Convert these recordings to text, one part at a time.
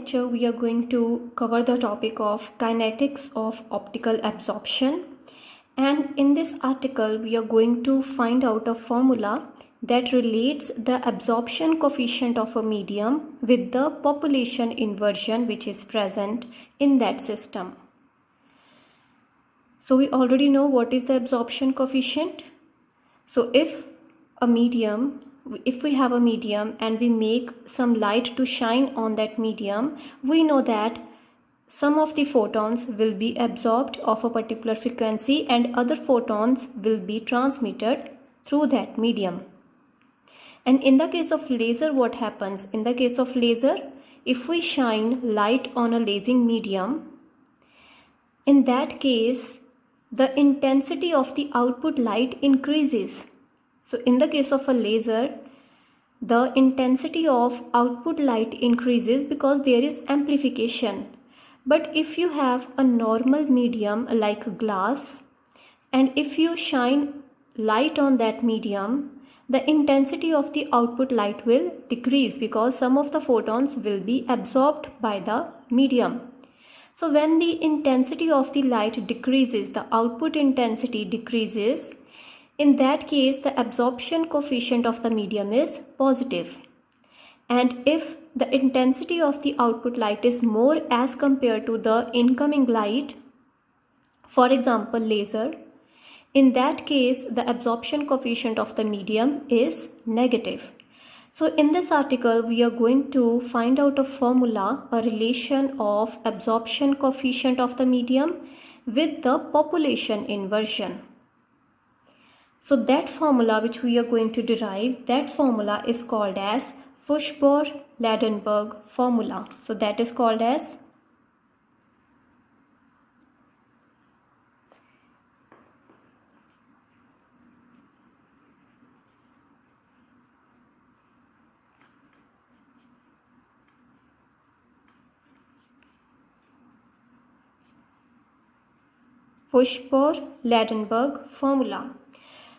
lecture, we are going to cover the topic of kinetics of optical absorption. And in this article, we are going to find out a formula that relates the absorption coefficient of a medium with the population inversion which is present in that system. So we already know what is the absorption coefficient. So if we have a medium and we make some light to shine on that medium, we know that some of the photons will be absorbed of a particular frequency and other photons will be transmitted through that medium. And in the case of laser, what happens? In the case of laser, if we shine light on a lasing medium, in that case, the intensity of the output light increases. So in the case of a laser, the intensity of output light increases because there is amplification. But if you have a normal medium like glass, and if you shine light on that medium, the intensity of the output light will decrease because some of the photons will be absorbed by the medium. So when the intensity of the light decreases, the output intensity decreases. In that case, the absorption coefficient of the medium is positive. And if the intensity of the output light is more as compared to the incoming light, for example laser, in that case the absorption coefficient of the medium is negative. So in this article, we are going to find out a formula, a relation of absorption coefficient of the medium with the population inversion. So that formula which we are going to derive, that formula is called as Fuchsbauer-Ladenburg formula. So that is called as Fuchsbauer-Ladenburg formula.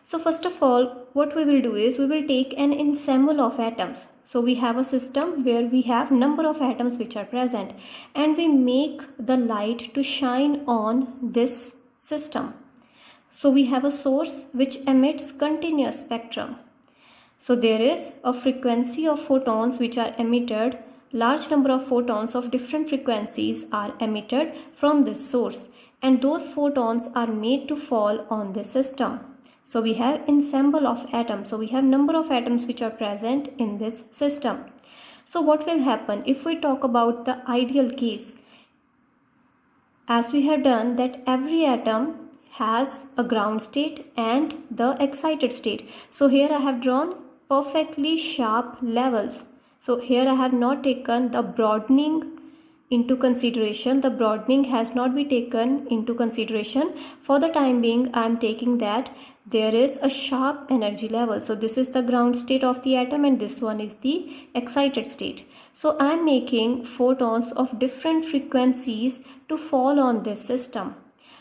So first of all, what we will do is we will take an ensemble of atoms. So we have a system where we have number of atoms which are present and we make the light to shine on this system. So we have a source which emits continuous spectrum. So there is a frequency of photons which are emitted. Large number of photons of different frequencies are emitted from this source and those photons are made to fall on this system. So we have ensemble of atoms. So we have number of atoms which are present in this system. So what will happen if we talk about the ideal case? As we have done that every atom has a ground state and the excited state. So here I have drawn perfectly sharp levels. So here I have not taken the broadening into consideration. The broadening has not been taken into consideration. For the time being, I am taking that there is a sharp energy level. So this is the ground state of the atom and this one is the excited state. So I am making photons of different frequencies to fall on this system.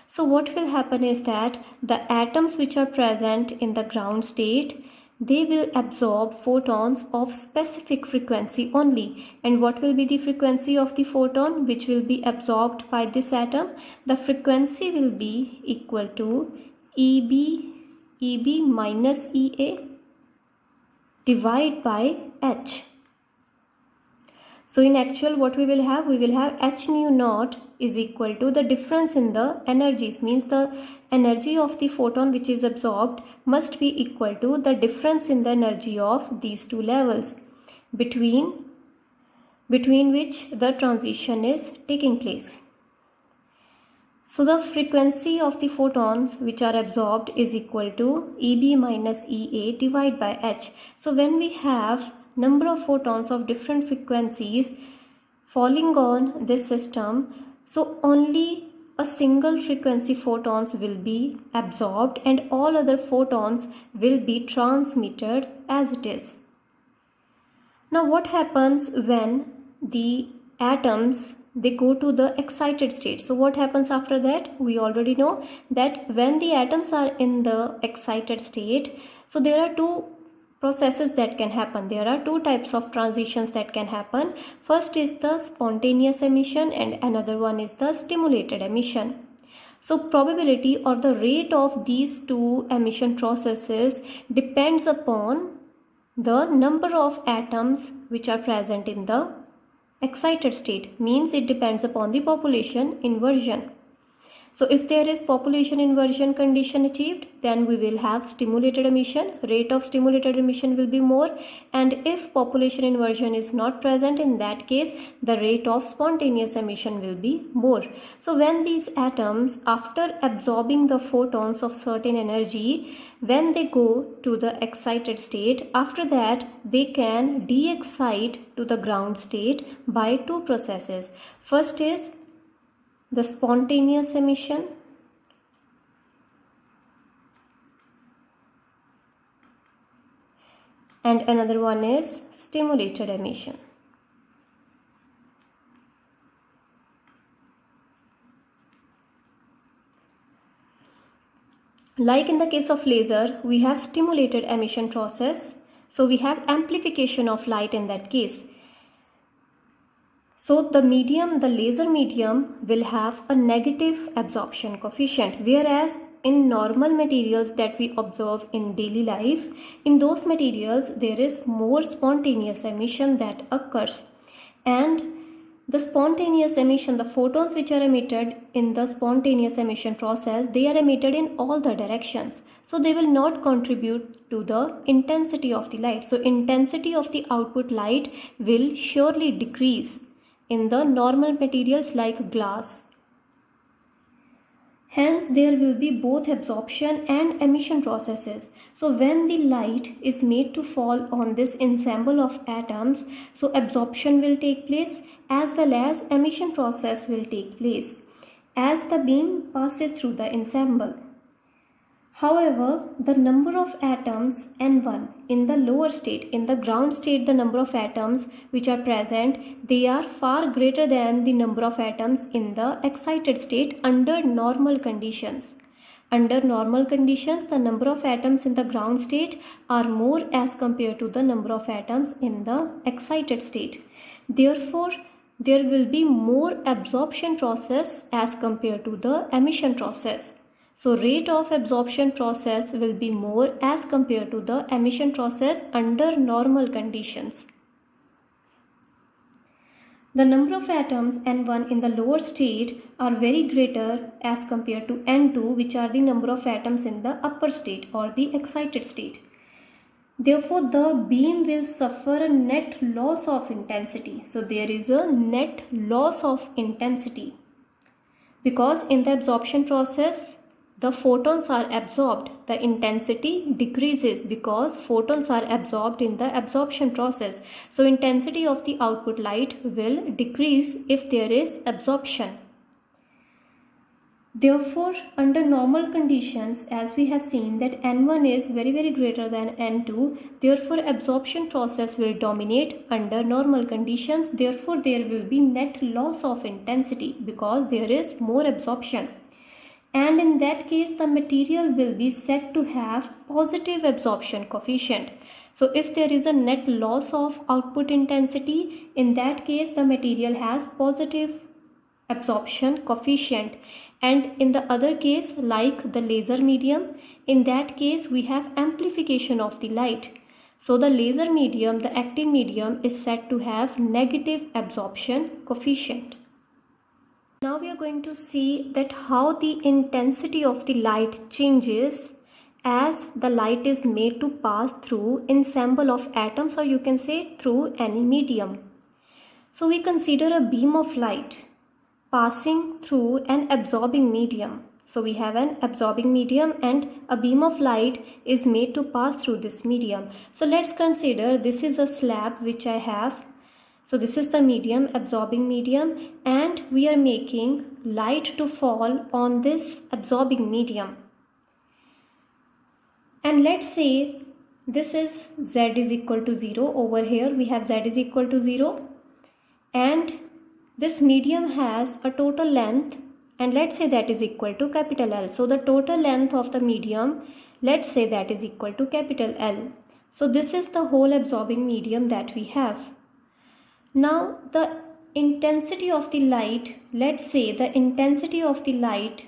So what will happen is that the atoms which are present in the ground state, they will absorb photons of specific frequency only. And what will be the frequency of the photon which will be absorbed by this atom? The frequency will be equal to EB minus EA divided by H. So in actual, what we will have H nu naught is equal to the difference in the energies, means the energy of the photon which is absorbed must be equal to the difference in the energy of these two levels between which the transition is taking place. So the frequency of the photons which are absorbed is equal to EB minus EA divided by H. So when we have number of photons of different frequencies falling on this system, so only a single frequency photons will be absorbed and all other photons will be transmitted as it is. Now what happens when the atoms, they go to the excited state? So what happens after that? We already know that when the atoms are in the excited state, so there are two processes that can happen. There are two types of transitions that can happen. First is the spontaneous emission and another one is the stimulated emission. So probability or the rate of these two emission processes depends upon the number of atoms which are present in the excited state, means it depends upon the population inversion. So if there is population inversion condition achieved, then we will have stimulated emission, rate of stimulated emission will be more, and if population inversion is not present, in that case the rate of spontaneous emission will be more. So when these atoms, after absorbing the photons of certain energy, when they go to the excited state, after that they can de-excite to the ground state by two processes. First is the spontaneous emission and another one is stimulated emission. Like in the case of laser, we have stimulated emission process, so we have amplification of light in that case. So the medium, the laser medium will have a negative absorption coefficient, whereas in normal materials that we observe in daily life, in those materials there is more spontaneous emission that occurs. And the spontaneous emission, the photons which are emitted in the spontaneous emission process, they are emitted in all the directions. So they will not contribute to the intensity of the light. So intensity of the output light will surely decrease in the normal materials like glass. Hence there will be both absorption and emission processes. So when the light is made to fall on this ensemble of atoms, so absorption will take place as well as emission process will take place as the beam passes through the ensemble. However, the number of atoms N1 in the lower state, in the ground state, the number of atoms which are present, they are far greater than the number of atoms in the excited state under normal conditions. Under normal conditions, the number of atoms in the ground state are more as compared to the number of atoms in the excited state. Therefore, there will be more absorption process as compared to the emission process. So rate of absorption process will be more as compared to the emission process under normal conditions. The number of atoms N1 in the lower state are very greater as compared to N2, which are the number of atoms in the upper state or the excited state. Therefore, the beam will suffer a net loss of intensity. So there is a net loss of intensity because in the absorption process, the photons are absorbed, the intensity decreases because photons are absorbed in the absorption process. So intensity of the output light will decrease if there is absorption. Therefore, under normal conditions, as we have seen that N1 is very greater than N2, therefore absorption process will dominate under normal conditions. Therefore, there will be net loss of intensity because there is more absorption. And in that case, the material will be said to have positive absorption coefficient. So if there is a net loss of output intensity, in that case the material has positive absorption coefficient. And in the other case, like the laser medium, in that case we have amplification of the light. So the laser medium, the active medium, is said to have negative absorption coefficient. Now we are going to see that how the intensity of the light changes as the light is made to pass through ensemble of atoms, or you can say through any medium. So we consider a beam of light passing through an absorbing medium. So we have an absorbing medium and a beam of light is made to pass through this medium. So let's consider this is a slab which I have. So this is the medium, absorbing medium, and we are making light to fall on this absorbing medium. And let's say this is Z is equal to 0. Over here we have Z is equal to 0. And this medium has a total length, and let's say that is equal to capital L. So the total length of the medium, let's say that is equal to capital L. So this is the whole absorbing medium that we have. Now the intensity of the light, let's say the intensity of the light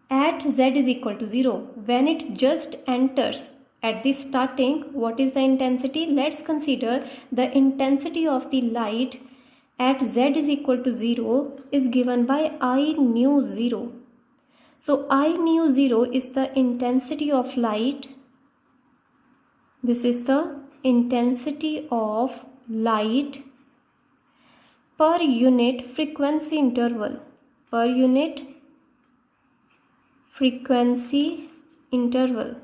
at z is equal to 0 when it just enters at the starting. What is the intensity? Let's consider the intensity of the light at z is equal to 0 is given by I nu 0. So I nu 0 is the intensity of light. This is the intensity of light per unit frequency interval. Per unit frequency interval.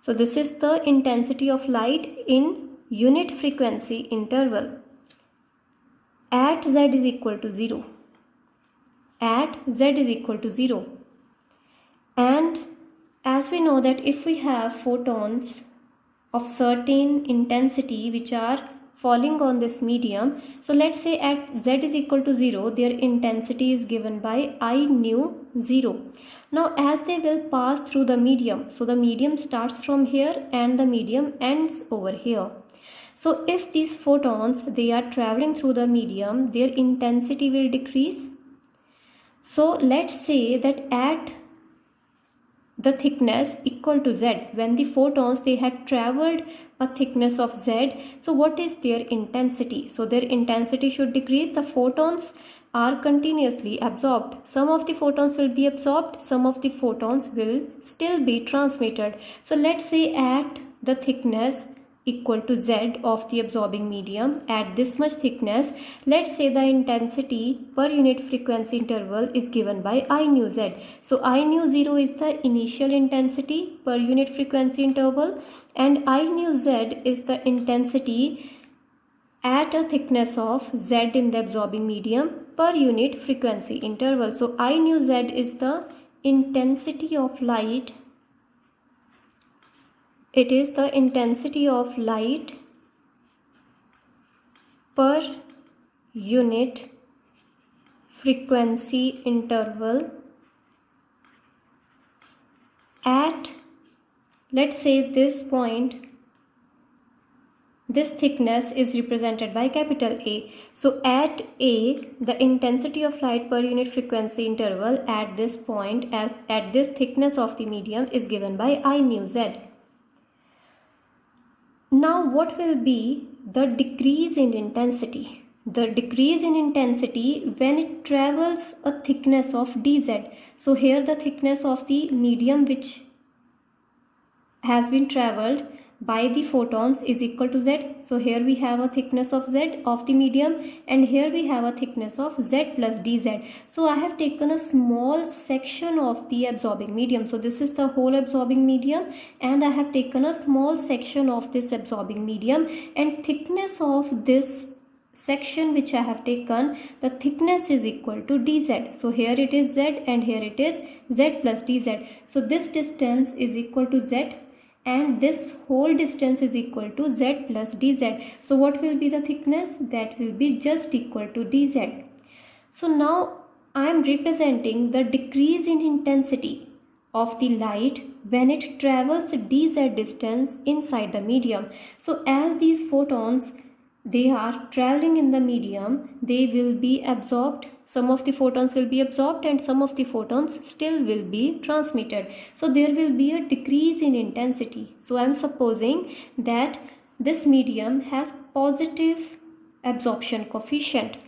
So this is the intensity of light in unit frequency interval at z is equal to 0. At z is equal to 0. And as we know that if we have photons of certain intensity which are falling on this medium, so let's say at z is equal to 0 their intensity is given by I nu 0. Now as they will pass through the medium, so the medium starts from here and the medium ends over here. So if these photons they are traveling through the medium, their intensity will decrease. So let's say that at the thickness equal to z, when the photons they had traveled a thickness of z, so what is their intensity? So their intensity should decrease. The photons are continuously absorbed. Some of the photons will be absorbed, some of the photons will still be transmitted. So let's say at the thickness equal to z of the absorbing medium, at this much thickness, let's say the intensity per unit frequency interval is given by I nu z. So I nu 0 is the initial intensity per unit frequency interval and I nu z is the intensity at a thickness of z in the absorbing medium per unit frequency interval. So I nu z is the intensity of light. It is the intensity of light per unit frequency interval at, let's say this point, this thickness is represented by capital A. So at A, the intensity of light per unit frequency interval at this point, as at this thickness of the medium, is given by I nu z. Now what will be the decrease in intensity? The decrease in intensity when it travels a thickness of dz. So here the thickness of the medium which has been traveled by the photons is equal to z. So here we have a thickness of z of the medium and here we have a thickness of z plus dz. So I have taken a small section of the absorbing medium. So this is the whole absorbing medium and I have taken a small section of this absorbing medium, and thickness of this section which I have taken, the thickness is equal to dz. So here it is z and here it is z plus dz. So this distance is equal to z and this whole distance is equal to z plus dz. So what will be the thickness? That will be just equal to dz. So now I am representing the decrease in intensity of the light when it travels dz distance inside the medium. So as these photons they are traveling in the medium, they will be absorbed. Some of the photons will be absorbed and some of the photons still will be transmitted. So there will be a decrease in intensity. So I am supposing that this medium has positive absorption coefficient.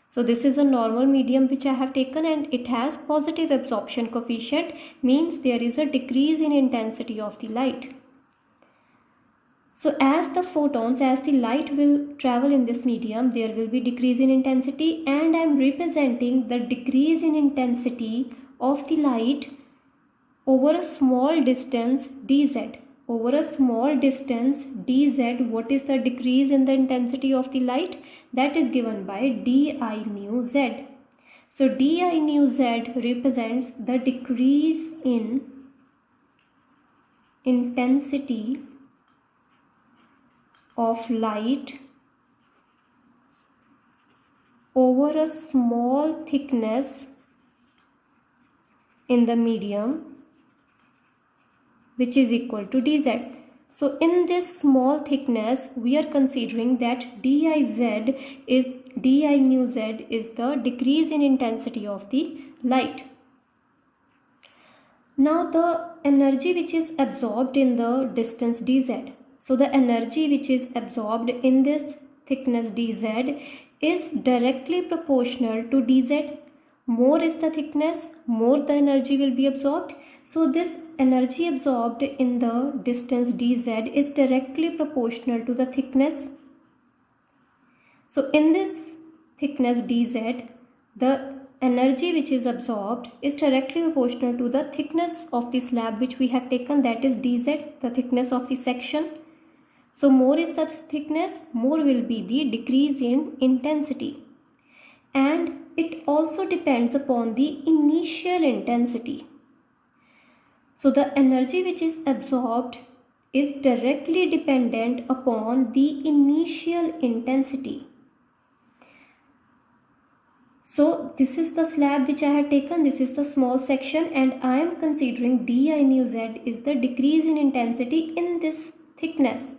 So this is a normal medium which I have taken and it has positive absorption coefficient, means there is a decrease in intensity of the light. So as the photons, as the light will travel in this medium, there will be decrease in intensity, and I am representing the decrease in intensity of the light over a small distance dz. Over a small distance dz, what is the decrease in the intensity of the light? That is given by di nu z. So di nu z represents the decrease in intensity of light over a small thickness in the medium which is equal to dz. So in this small thickness, we are considering that diz is di nu z is the decrease in intensity of the light. Now the energy which is absorbed in the distance dz. So the energy which is absorbed in this thickness dz is directly proportional to dz. More is the thickness, more the energy will be absorbed. So this energy absorbed in the distance dz is directly proportional to the thickness. So in this thickness dz, the energy which is absorbed is directly proportional to the thickness of the slab which we have taken, that is dz, the thickness of the section. So more is the thickness, more will be the decrease in intensity. And it also depends upon the initial intensity. So the energy which is absorbed is directly dependent upon the initial intensity. So this is the slab which I have taken, this is the small section, and I am considering di nu z is the decrease in intensity in this thickness.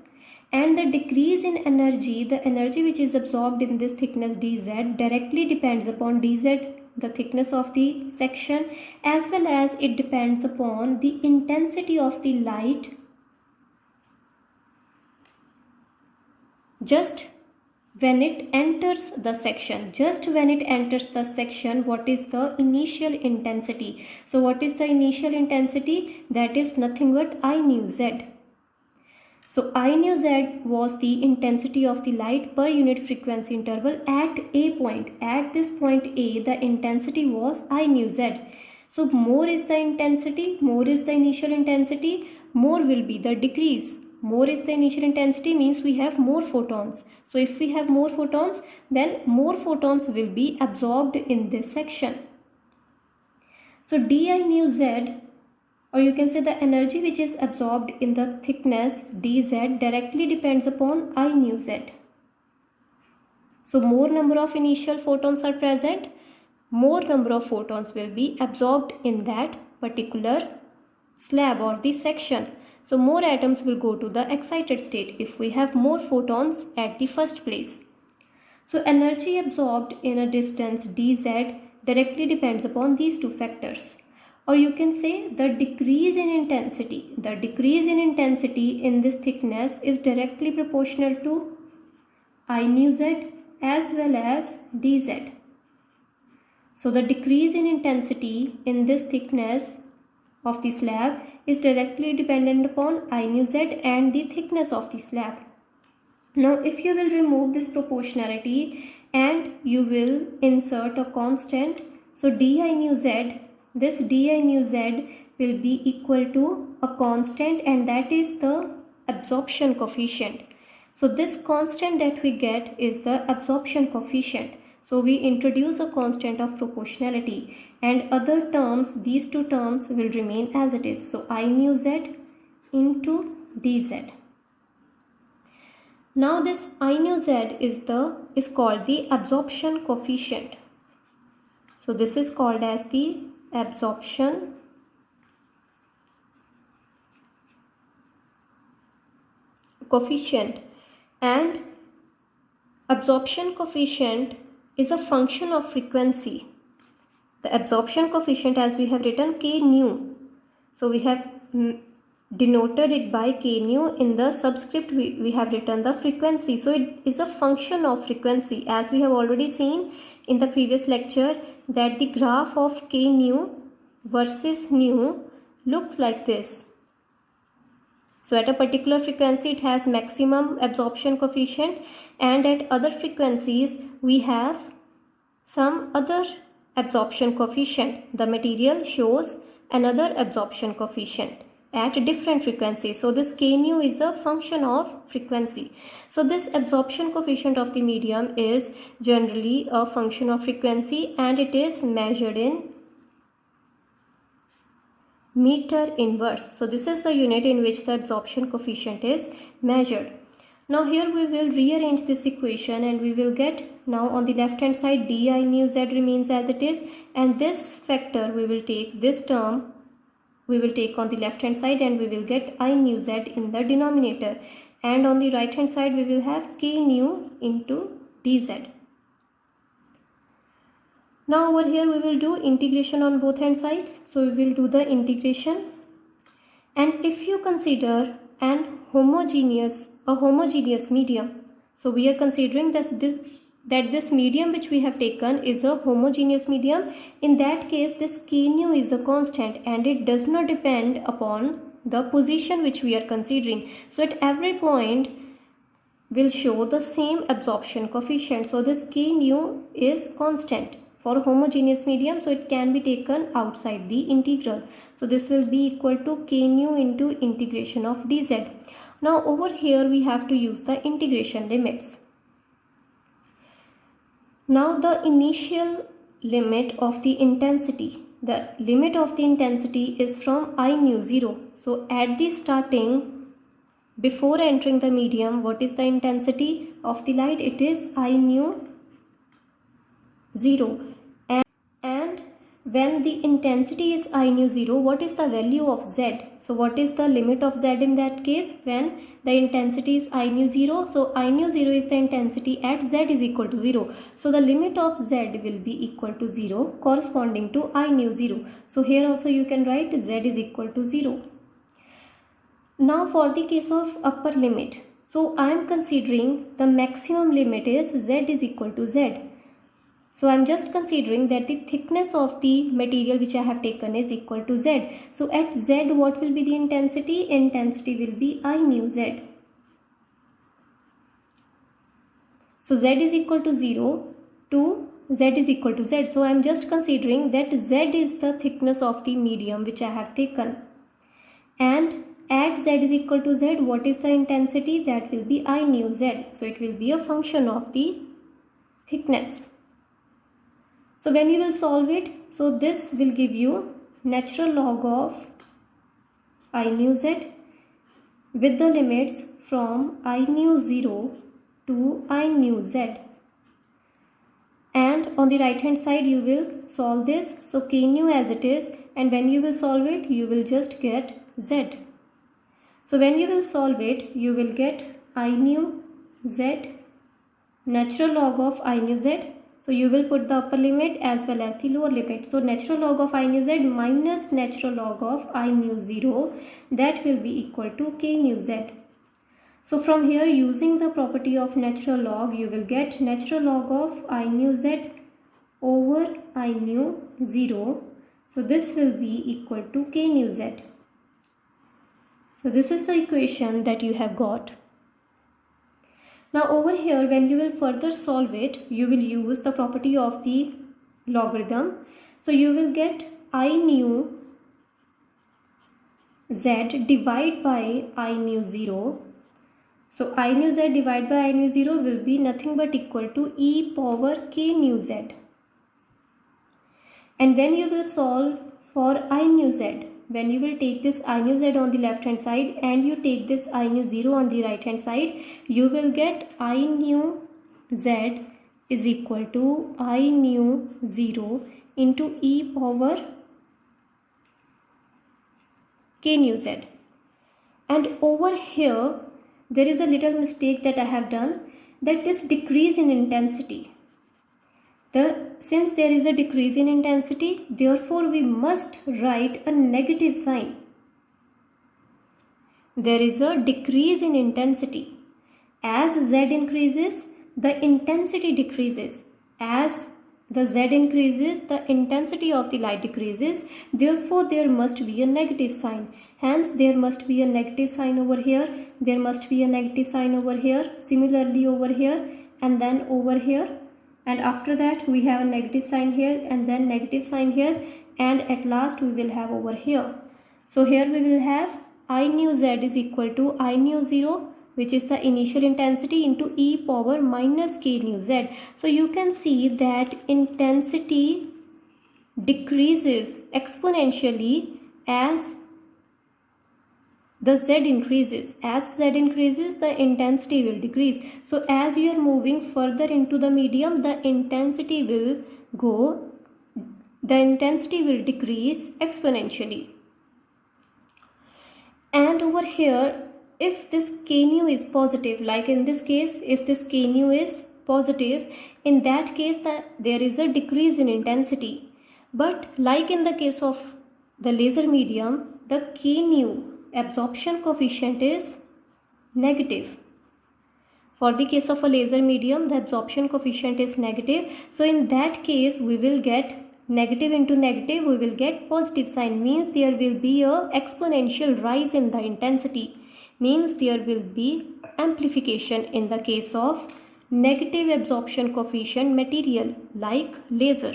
And the decrease in energy, the energy which is absorbed in this thickness dz directly depends upon dz, the thickness of the section, as well as it depends upon the intensity of the light just when it enters the section. Just when it enters the section, what is the initial intensity? So what is the initial intensity? That is nothing but I nu z. So I nu z was the intensity of the light per unit frequency interval at a point. At this point A, the intensity was I nu z. So more is the intensity, more is the initial intensity, more will be the decrease. More is the initial intensity means we have more photons. So if we have more photons, then more photons will be absorbed in this section. So di nu z, or you can say the energy which is absorbed in the thickness dz directly depends upon I nu z. So more number of initial photons are present, more number of photons will be absorbed in that particular slab or the section. So more atoms will go to the excited state if we have more photons at the first place. So energy absorbed in a distance dz directly depends upon these two factors. Or you can say the decrease in intensity. The decrease in intensity in this thickness is directly proportional to I nu z as well as dz. So the decrease in intensity in this thickness of the slab is directly dependent upon I nu z and the thickness of the slab. Now if you will remove this proportionality and you will insert a constant, so di nu z, this di nu z will be equal to a constant, and that is the absorption coefficient. So this constant that we get is the absorption coefficient. So we introduce a constant of proportionality, and other terms, these two terms will remain as it is. So I nu z into dz. Now this I nu z is called the absorption coefficient. So this is called as the absorption coefficient, and absorption coefficient is a function of frequency. The absorption coefficient, as we have written k nu, so we have denoted it by k nu. In the subscript we have written the frequency, so it is a function of frequency, as we have already seen in the previous lecture that the graph of k nu versus nu looks like this. So at a particular frequency it has maximum absorption coefficient, and at other frequencies we have some other absorption coefficient. The material shows another absorption coefficient at different frequencies. So this k nu is a function of frequency. So this absorption coefficient of the medium is generally a function of frequency, and it is measured in meter inverse. So this is the unit in which the absorption coefficient is measured. Now here we will rearrange this equation, and we will get, now on the left hand side di nu z remains as it is, and this factor we will take this term we will take on the left hand side and we will get I nu z in the denominator, and on the right hand side we will have k nu into dz. Now over here we will do integration on both hand sides. So we will do the integration, and if you consider a homogeneous medium, so we are considering that this medium which we have taken is a homogeneous medium. In that case, this k nu is a constant and it does not depend upon the position which we are considering. So at every point will show the same absorption coefficient. So this k nu is constant for homogeneous medium, so it can be taken outside the integral. So this will be equal to k nu into integration of dz. Now over here we have to use the integration limits. Now the initial limit of the intensity, the limit of the intensity is from I nu 0. So at the starting, before entering the medium, what is the intensity of the light? It is I nu 0. And when the intensity is I nu 0, what is the value of z? So what is the limit of z in that case when the intensity is I nu 0? So I nu 0 is the intensity at z is equal to 0. So the limit of z will be equal to 0 corresponding to I nu 0. So here also you can write z is equal to 0. Now for the case of upper limit, so I am considering the maximum limit is z is equal to z. So I am just considering that the thickness of the material which I have taken is equal to z. So at z, what will be the intensity? Intensity will be I nu z. So z is equal to 0 to z is equal to z. So I am just considering that z is the thickness of the medium which I have taken. And at z is equal to z, what is the intensity? That will be I nu z. So it will be a function of the thickness. So when you will solve it, so this will give you natural log of I nu z with the limits from I nu 0 to I nu z. And on the right hand side you will solve this. So k nu as it is, and when you will solve it, you will just get z. So when you will solve it, you will get I nu z natural log of I nu z. So you will put the upper limit as well as the lower limit. So natural log of I nu z minus natural log of I nu 0, that will be equal to k nu z. So from here, using the property of natural log, you will get natural log of I nu z over I nu 0. So this will be equal to k nu z. So this is the equation that you have got. Now over here, when you will further solve it, you will use the property of the logarithm. So you will get I nu z divided by I nu 0. So I nu z divided by I nu 0 will be nothing but equal to e power k nu z. And when you will solve for I nu z, when you will take this I nu z on the left hand side and you take this I nu 0 on the right hand side, you will get I nu z is equal to I nu 0 into e power k nu z. And over here there is a little mistake that I have done, that this decrease in intensity. Since there is a decrease in intensity, therefore we must write a negative sign. There is a decrease in intensity. As z increases, the intensity decreases. As the z increases, the intensity of the light decreases. Therefore, there must be a negative sign. Hence, there must be a negative sign over here. There must be a negative sign over here. Similarly over here, and then over here. And after that we have a negative sign here, and then negative sign here, and at last we will have over here. So here we will have I nu z is equal to I nu 0, which is the initial intensity, into e power minus k nu z. So you can see that intensity decreases exponentially as the z increases. As z increases, the intensity will decrease. So as you are moving further into the medium, the intensity will decrease exponentially. And over here, if this k nu is positive, like in this case, if this k nu is positive, in that case there is a decrease in intensity. But like in the case of the laser medium, the k nu absorption coefficient is negative. For the case of a laser medium, the absorption coefficient is negative. So in that case, we will get negative into negative, we will get positive sign, means there will be a exponential rise in the intensity, means there will be amplification in the case of negative absorption coefficient material like laser.